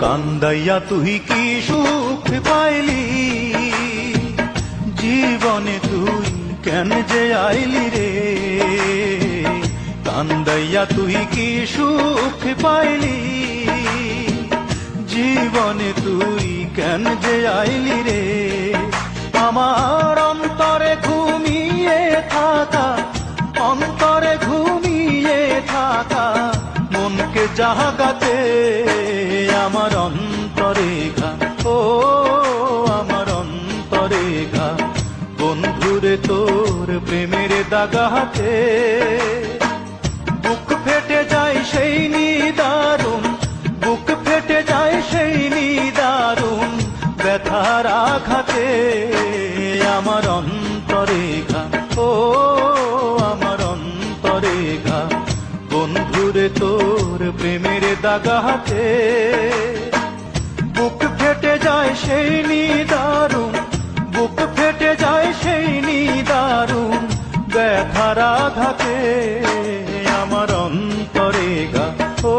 কান্দাইয়া তুই কি সুখ পাইলি, জীবনে তুই কেন যে আইলি রে। কান্দাইয়া তুই কি সুখ পাইলি, জীবনে তুই কেন যে আইলি রে। আমার অন্তরে ঘুমিয়ে থাকা, অন্তরে ঘুমিয়ে থাকা মনকে জাগাতে আমার অন্তরে ঘা, ও আমার অন্তরে ঘা। বন্ধুরে তোর প্রেমের দাগাতে বুক ফেটে যায় সেই নিদারুণ, বুক ফেটে যায় সেই নিদারুণ ব্যথার আঘাতে আমার অন্তরে ঘা, ও আমার অন্তরে ঘা। বন্ধুরে তোর প্রেমের দাগাতে বুক ফেটে যায় সেই নিদারুণ, বুক ফেটে যায় সেই নিদারুণ ব্যথার আঘাতে আমার অন্তরে ঘা, ও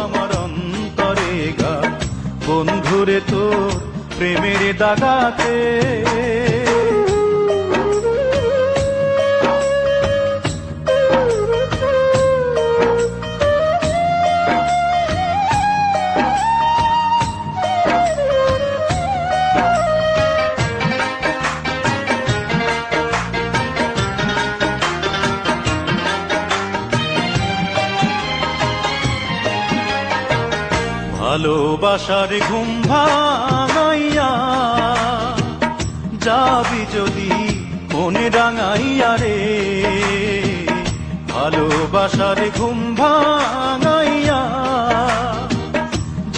আমার অন্তরে ঘা। বন্ধুরে তোর প্রেমের দাগাতে। ভালোবাসার ঘুম ভাঙাইয়া যাবি যদি মনে রাঙাইয়া রে। ভালোবাসার ঘুম ভাঙাইয়া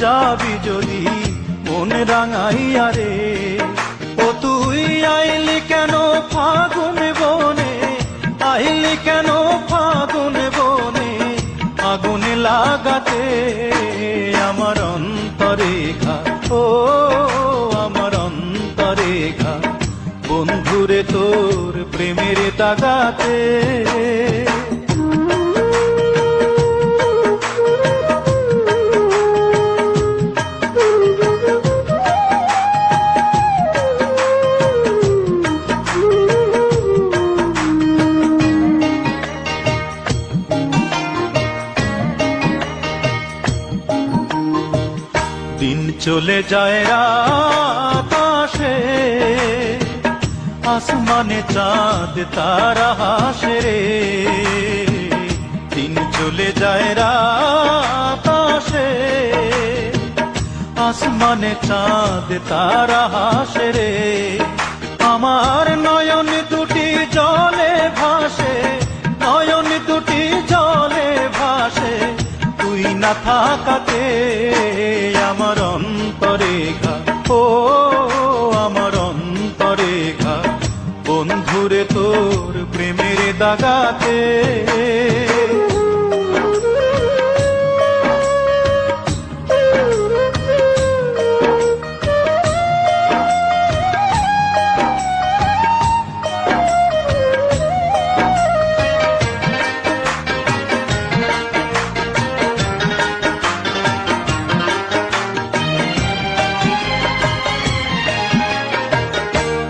যাবি যদি মনে রাঙাইয়া রে। ও তুই আইলি কেন ফাগুন বনে, আইলি কেন ফাগুন বনে আগুন লাগাতে আমার অন্তরে ঘা, ও আমার অন্তরে ঘা। বন্ধুরে তোর প্রেমের দাগাতে দিন চলে যায় রাত আসে, আসমানে চাঁদ তারা হাসে রে। দিন চলে যায় রাত আসে, আসমানে চাঁদ তারা হাসে রে। আমার নয়ন দুটি জলে ভাসে, নয়ন দুটি জলে ভাসে তুই না থাকাতে আমার অন্তরে ঘা, ও আমার অন্তরে ঘা। বন্ধুরে তোর প্রেমের দাগাতে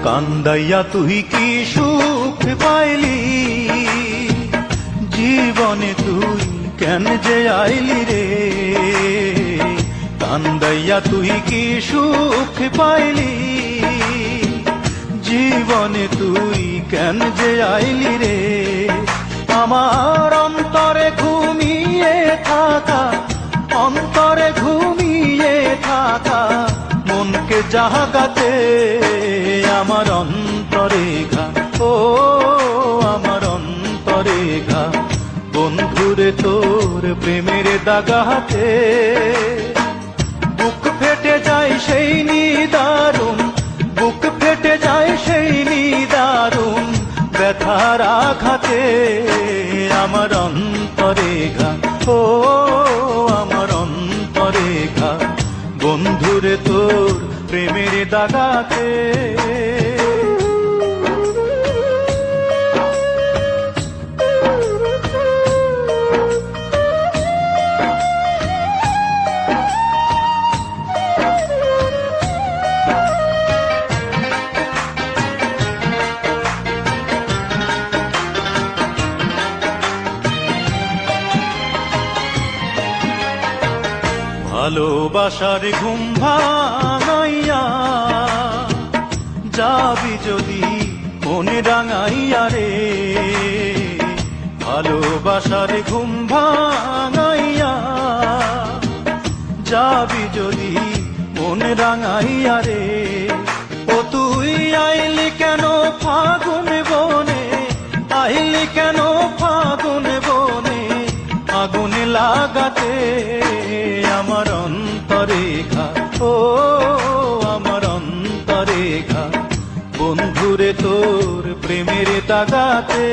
কান্দাইয়া তুই কি সুখ পাইলি, জীবনে তুই কেন যে আইলি রে। কান্দাইয়া তুই কি সুখ পাইলি, জীবনে তুই কেন যে আইলি রে। আমার অন্তরে ঘুমিয়ে থাকা, অন্তরে ঘুমিয়ে থাকা মনকে জাগাতে আমার অন্তরে ঘা, ও আমার অন্তরে ঘা। বন্ধুরে তোর প্রেমের দাগাতে বুক ফেটে যায় সেই নিদারুণ, বুক ফেটে যায় সেই নিদারুণ ব্যথার আঘাতে আমার অন্তরে ঘা, ও আমার অন্তরে ঘা। বন্ধুরে তোর প্রেমের দাগাতে ভালোবাসার ঘুম ভাঙাইয়া যাবি যদি মনে রাঙাইয়া রে, ভালোবাসার ঘুম ভাঙাইয়া যাবি যদি মনে রাঙাইয়া রে। ও তুই আইলি কেন ফাগুন বনে, আইলি কেন ফাগুন বনে, আগুন লাগাতে আমার অন্তরে ঘা, ও আমার অন্তরে ঘা, বন্ধুরে তোর প্রেমের তাগাতে।